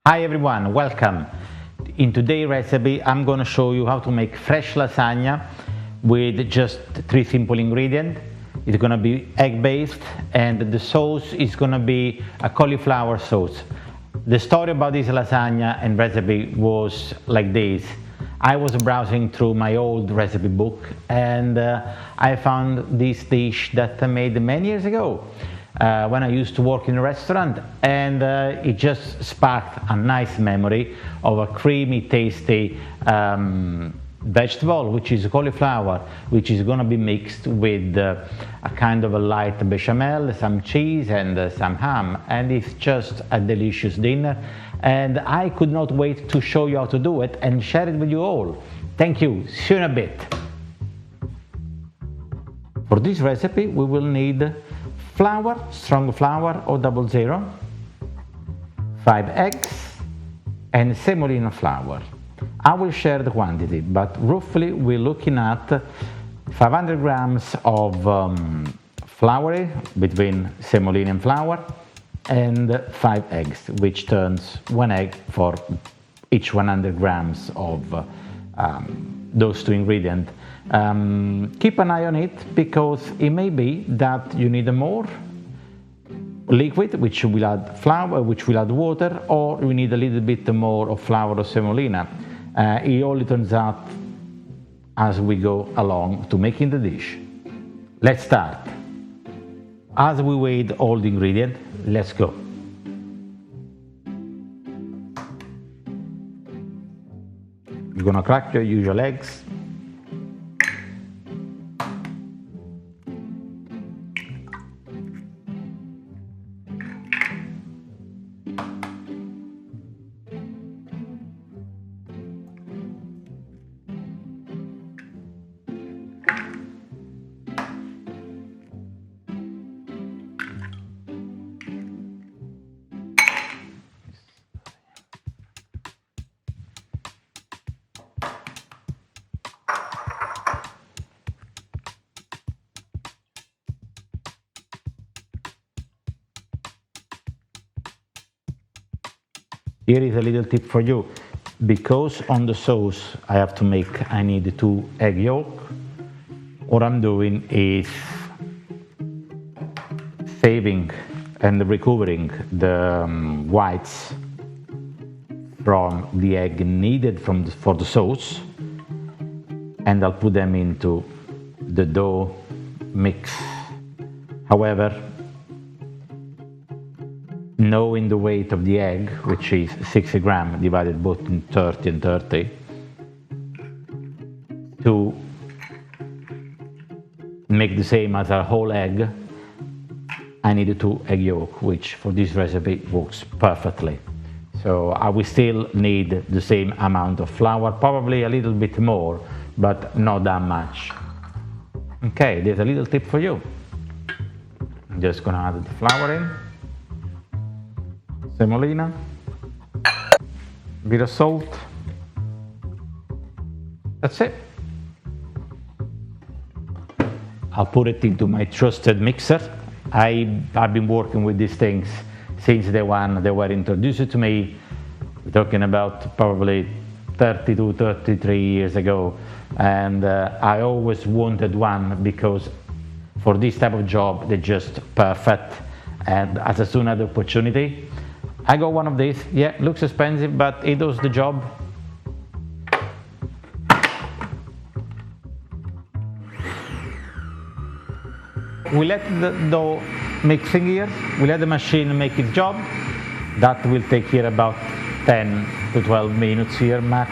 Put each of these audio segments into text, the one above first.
Hi everyone, welcome. In today's recipe I'm going to show you how to make fresh lasagna with just 3 simple ingredients. It's going to be egg based and the sauce is going to be a cauliflower sauce. The story about this lasagna and recipe was like this. I was browsing through my old recipe book and I found this dish that I made many years ago. When I used to work in a restaurant, and it just sparked a nice memory of a creamy, tasty vegetable, which is cauliflower, which is going to be mixed with a kind of a light bechamel, some cheese and some ham, and it's just a delicious dinner. And I could not wait to show you how to do it and share it with you all. Thank you. See you in a bit. For this recipe, we will need flour, strong flour or 00, 5 eggs and semolina flour. I will share the quantity, but roughly we're looking at 500 grams of flour between semolina and flour and 5 eggs, which turns 1 egg for each 100 grams of those two ingredients. Keep an eye on it because it may be that you need more liquid, which will add flour, which will add water, or you need a little bit more of flour or semolina. It only turns out as we go along to making the dish. Let's start. As we weigh all the ingredients, let's go. You're gonna crack your usual eggs. Here is a little tip for you. Because on the sauce I need 2 egg yolk, what I'm doing is saving and recovering the whites from the egg needed for the sauce, and I'll put them into the dough mix. However, knowing the weight of the egg, which is 60 grams divided both in 30 and 30, to make the same as a whole egg, I need 2 egg yolk, which for this recipe works perfectly. So I will still need the same amount of flour, probably a little bit more, but not that much. Okay, there's a little tip for you. I'm just gonna add the flour in. Semolina, bit of salt, that's it. I'll put it into my trusted mixer. I've been working with these things since day one. They were introduced to me, we're talking about probably 32, 33 years ago, and I always wanted one because for this type of job they're just perfect, and as soon as the opportunity, I got one of these. Yeah, looks expensive, but it does the job. We let the dough mixing here. We let the machine make its job. That will take here about 10 to 12 minutes here max.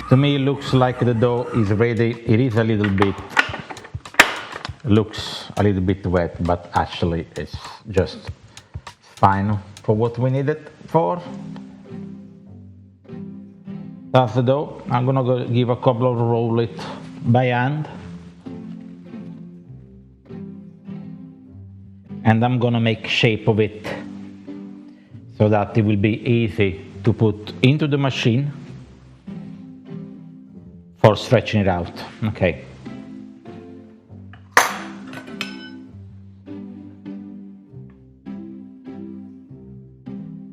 To me, it looks like the dough is ready. It is a little bit, looks a little bit wet, but actually it's just fine for what we need it for. That's the dough. I'm gonna give a couple of roll it by hand. And I'm gonna make shape of it so that it will be easy to put into the machine for stretching it out. Okay.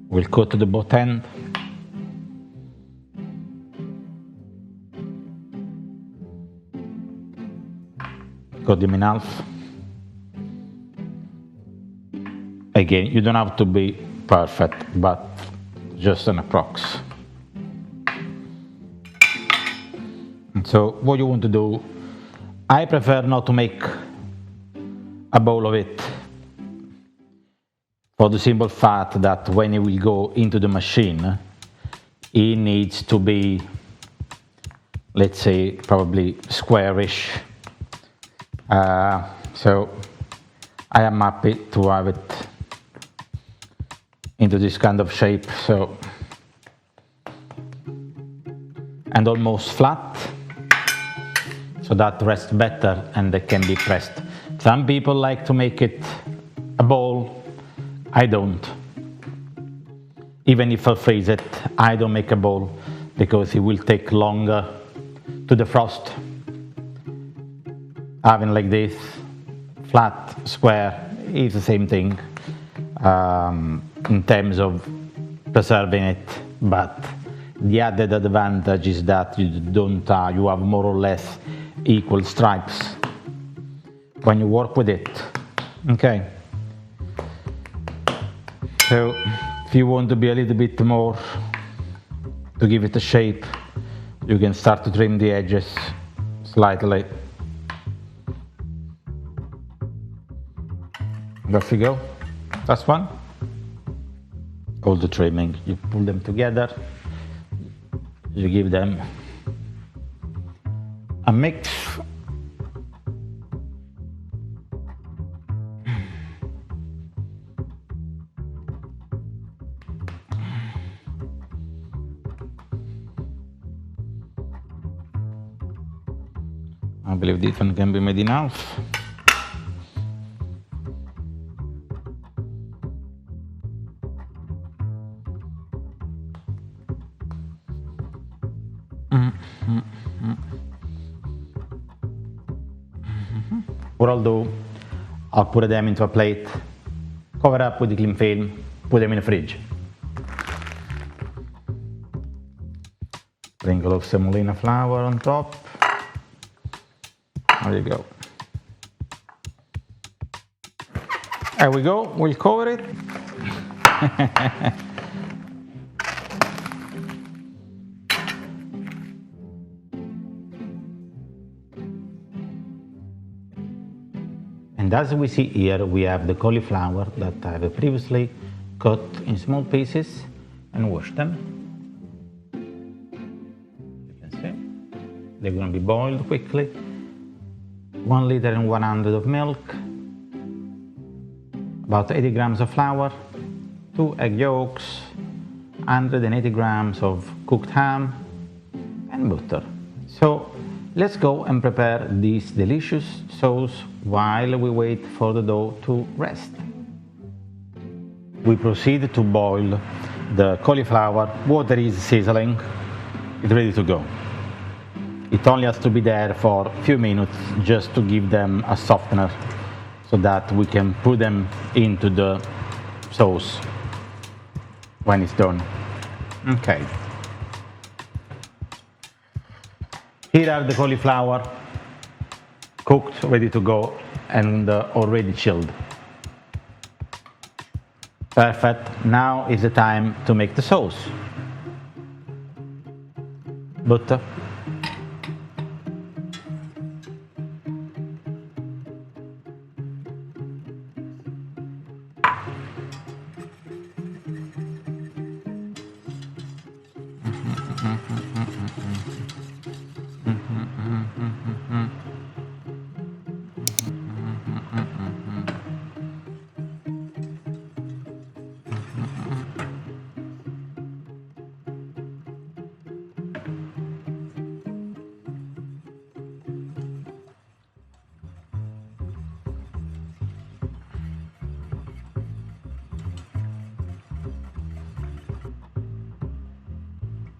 We'll cut to the both end. cut them in half. Again, you don't have to be perfect, but just an approx. And so what you want to do, I prefer not to make a bowl of it, for the simple fact that when it will go into the machine, it needs to be, let's say, probably squarish. So I am happy to have it into this kind of shape, so, and almost flat, so that rests better and they can be pressed. Some people like to make it a ball. I don't. Even if I freeze it, I don't make a ball because it will take longer to defrost. Having like this, flat, square, is the same thing in terms of preserving it, but the added advantage is that you have more or less equal stripes when you work with it. Okay. So if you want to be a little bit more, to give it a shape, you can start to trim the edges slightly. There we go. That's one. All the trimming, you pull them together, you give them a mix. I believe this one can be made in half. What I'll do, I'll put them into a plate, cover up with the cling film, put them in the fridge. Sprinkle of semolina flour on top. There you go. There we go, we'll cover it. And as we see here, we have the cauliflower that I have previously cut in small pieces and washed them. You can see, they're going to be boiled quickly. 1 liter and 100 of milk, about 80 grams of flour, 2 egg yolks, 180 grams of cooked ham, and butter. So let's go and prepare this delicious sauce while we wait for the dough to rest. We proceed to boil the cauliflower. Water is sizzling, it's ready to go. It only has to be there for a few minutes just to give them a softener so that we can put them into the sauce when it's done. Okay. Here are the cauliflower, cooked, ready to go, and already chilled. Perfect. Now is the time to make the sauce. Butter.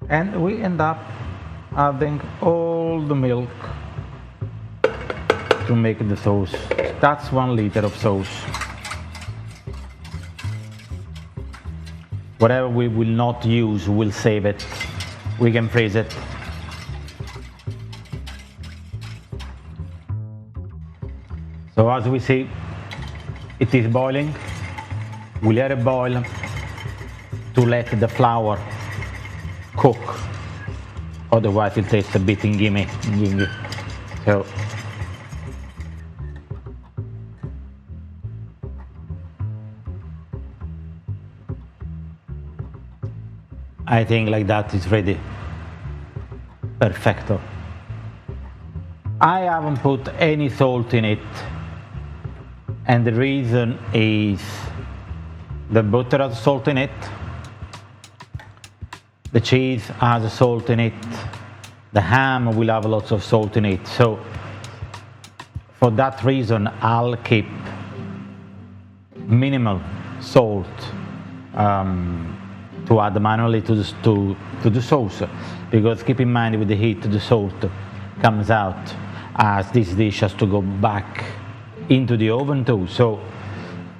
And we end up adding all the milk to make the sauce. That's 1 liter of sauce. Whatever we will not use, we'll save it. We can freeze it. So as we see, it is boiling. We let it boil to let the flour cook, otherwise it tastes a bit gingy. So I think like that is ready. Perfecto. I haven't put any salt in it, and the reason is the butter has salt in it, the cheese has salt in it, the ham will have lots of salt in it. So for that reason, I'll keep minimal salt to add manually to the sauce, because keep in mind with the heat the salt comes out as this dish has to go back into the oven too. So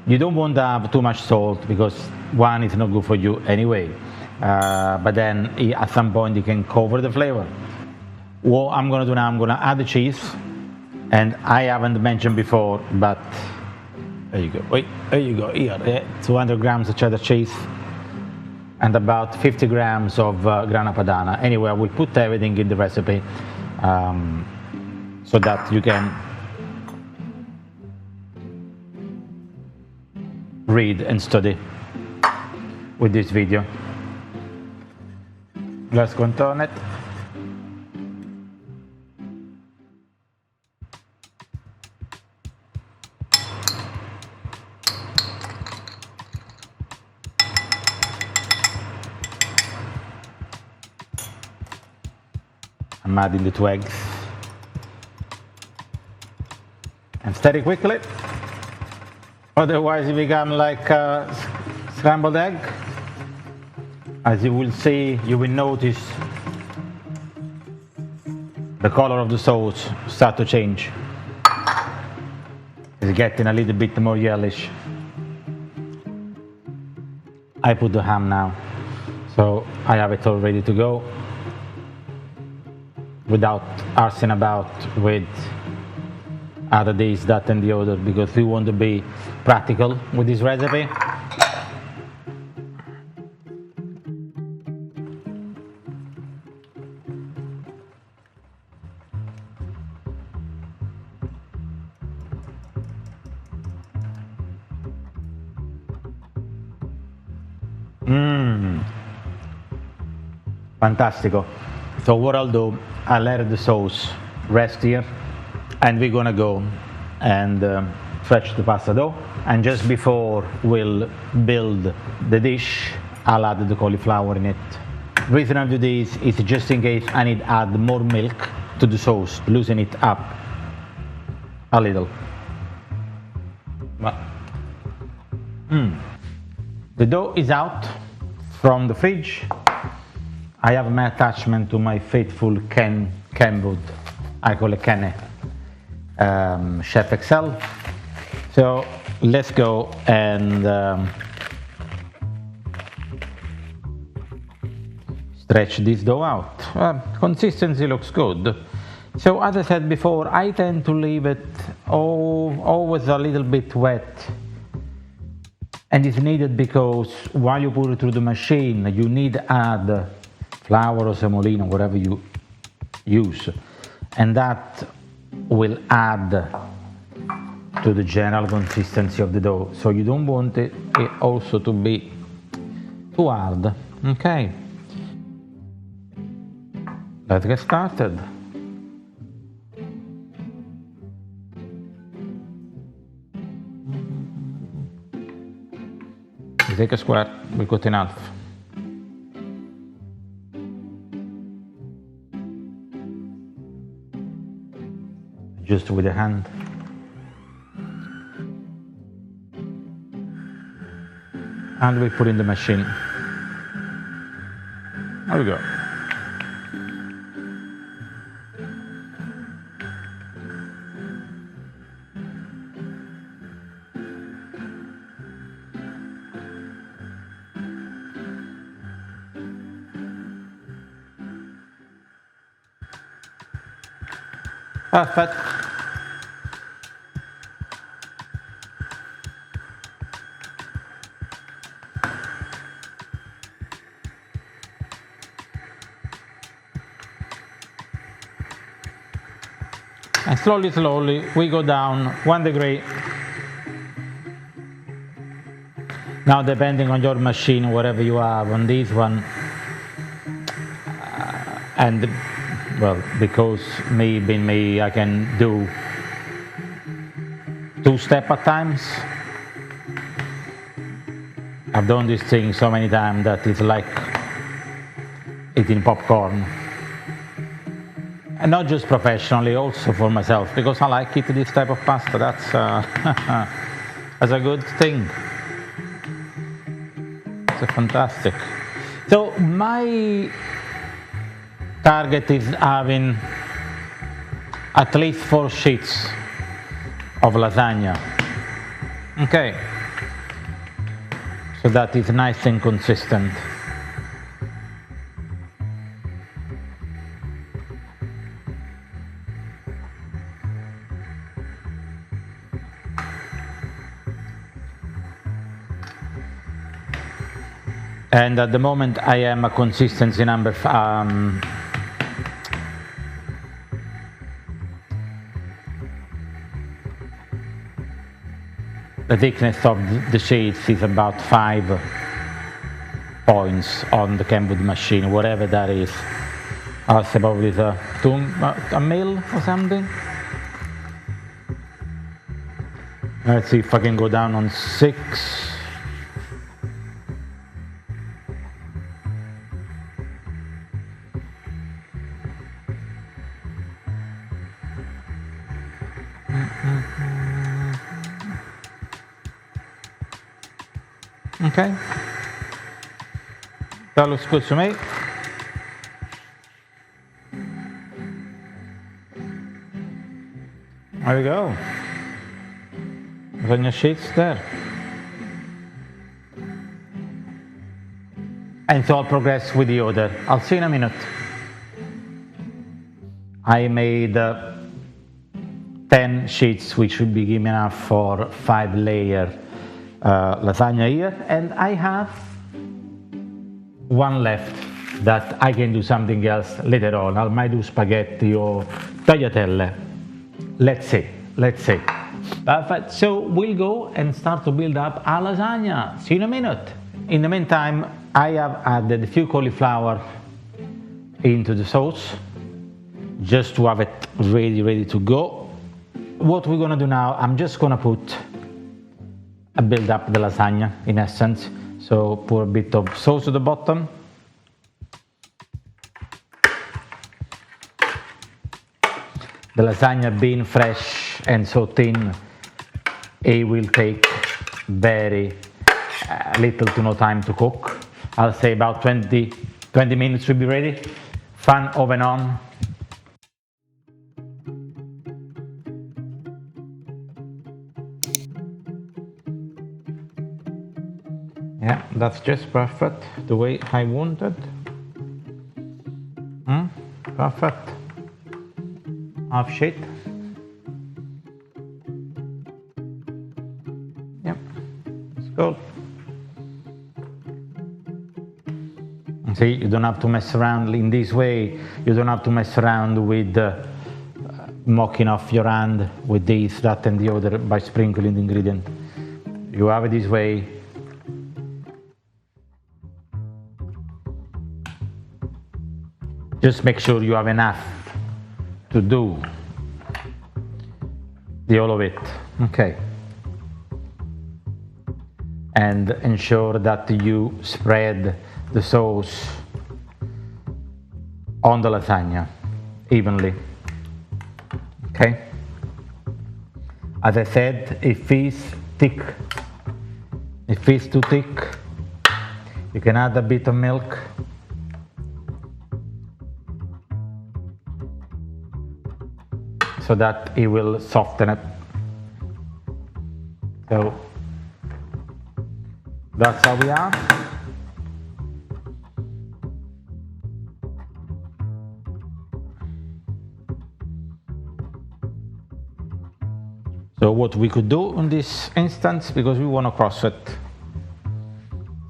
you don't want to have too much salt, because one, is not good for you anyway, but then at some point you can cover the flavor. What I'm gonna do now, I'm gonna add the cheese, and I haven't mentioned before, but there you go. Wait, there you go. Here, 200 grams of cheddar cheese and about 50 grams of grana padano. Anyway, I will put everything in the recipe so that you can read and study with this video. Let's contorn it. I'm adding the 2 eggs. And stir it quickly, otherwise it becomes like a scrambled egg. As you will see, you will notice the color of the sauce start to change. It's getting a little bit more yellowish. I put the ham now, so I have it all ready to go, without arsing about with other this, that and the other, because we want to be practical with this recipe. Fantastico. So what I'll do, I'll let the sauce rest here, and we're gonna go and stretch the pasta dough. And just before we'll build the dish, I'll add the cauliflower in it. The reason I do this is just in case I need to add more milk to the sauce, loosen it up a little. But, the dough is out from the fridge. I have my attachment to my faithful Ken wood. I call it Kenne Chef Excel. So let's go and stretch this dough out. Consistency looks good. So as I said before, I tend to leave it always a little bit wet. And it's needed because while you put it through the machine, you need to add flour or semolina, whatever you use. And that will add to the general consistency of the dough. So you don't want it also to be too hard. Okay. Let's get started. You take a square, we cut in half. Just with the hand. And we put in the machine. There we go. Perfect. slowly, slowly, we go down 1 degree. Now, depending on your machine, whatever you have on this one, and well, because me being me, I can do 2 steps at times. I've done this thing so many times that it's like eating popcorn. And not just professionally, also for myself, because I like eating this type of pasta. That's a good thing. It's fantastic. So my target is having at least 4 sheets of lasagna. Okay. So that is nice and consistent. And at the moment I am a consistency number, the thickness of the sheets is about 5 points on the Kenwood machine, whatever that is. I'll say probably a mil or something. Let's see if I can go down on 6. Okay, that looks good to me. There we go. Lasagna sheets there. And so I'll progress with the order. I'll see in a minute. I made 10 sheets, which should be given enough for 5-layer lasagna here, and I have 1 left that I can do something else later on. I might do spaghetti or tagliatelle. Let's see. But so we'll go and start to build up a lasagna. See you in a minute. In the meantime, I have added a few cauliflower into the sauce just to have it ready to go. What we're gonna do now, I'm just gonna build up the lasagna in essence. So pour a bit of sauce at the bottom. The lasagna being fresh and so thin, it will take very little to no time to cook. I'll say about 20 minutes will be ready. Fan oven on. Yeah, that's just perfect, the way I wanted. Perfect. Half sheet. Yep, it's good. See, you don't have to mess around in this way. You don't have to mess around with mocking off your hand with this, that, and the other by sprinkling the ingredient. You have it this way. Just make sure you have enough to do the all of it. Okay. And ensure that you spread the sauce on the lasagna evenly. Okay. As I said, if it's thick, if it's too thick, you can add a bit of milk. So that it will soften it. So that's how we are. So what we could do in this instance, because we want to cross it,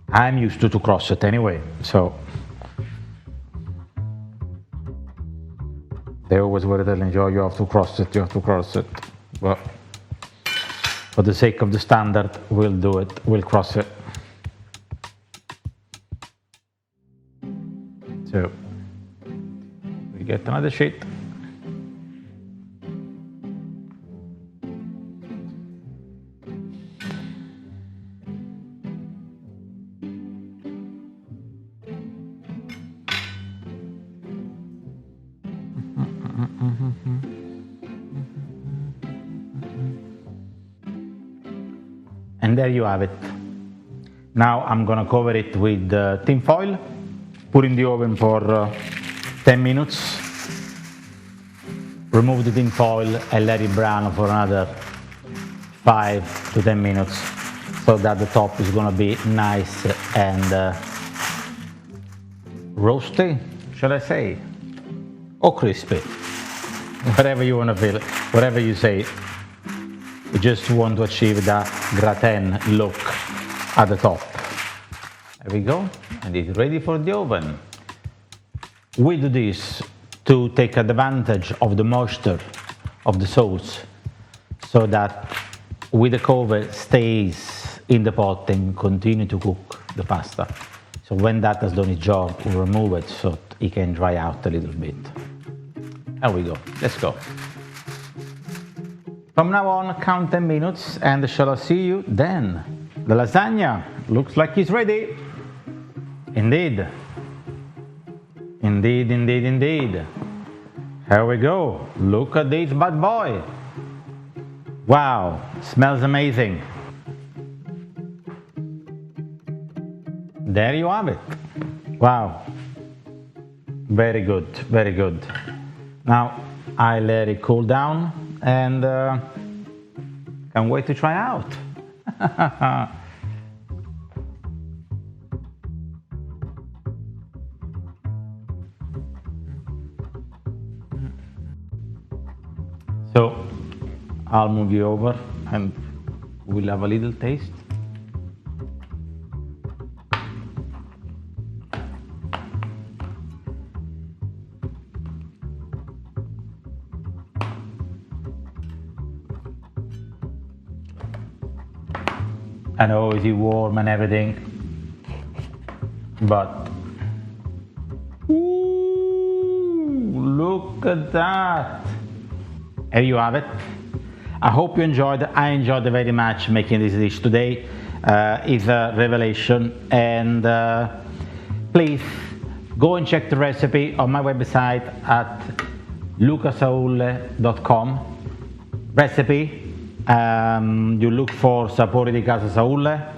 I'm used to cross it anyway, so They always were telling you, you have to cross it, you have to cross it. But for the sake of the standard, we'll do it, we'll cross it. So, we get another sheet. And there you have it. Now I'm gonna cover it with tin foil, put in the oven for 10 minutes, remove the tin foil and let it brown for another 5 to 10 minutes so that the top is gonna be nice and roasty, shall I say, or crispy, whatever you wanna feel, whatever you say. We just want to achieve that gratin look at the top. There we go, and it's ready for the oven. We do this to take advantage of the moisture of the sauce so that with the cover stays in the pot and continue to cook the pasta. So when that has done its job, we remove it so it can dry out a little bit. There we go, let's go. From now on, count 10 minutes and shall I see you then? The lasagna looks like it's ready. Indeed. Indeed, indeed, indeed. Here we go. Look at this bad boy. Wow, smells amazing. There you have it. Wow. Very good, very good. Now I let it cool down and can't wait to try out. So I'll move you over and we'll have a little taste. I know it's warm and everything, but ooh, look at that. There you have it. I hope you enjoyed. I enjoyed very much making this dish today. It's a revelation, and please go and check the recipe on my website at lucasaulle.com. Recipe. You look for Sapori di Casa Saulle.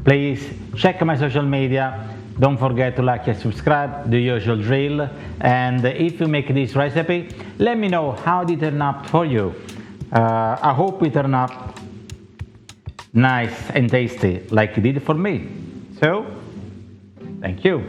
Please check my social media. Don't forget to like and subscribe, the usual drill. And if you make this recipe, let me know how it turned out for you. I hope it turned out nice and tasty like it did for me. So, thank you.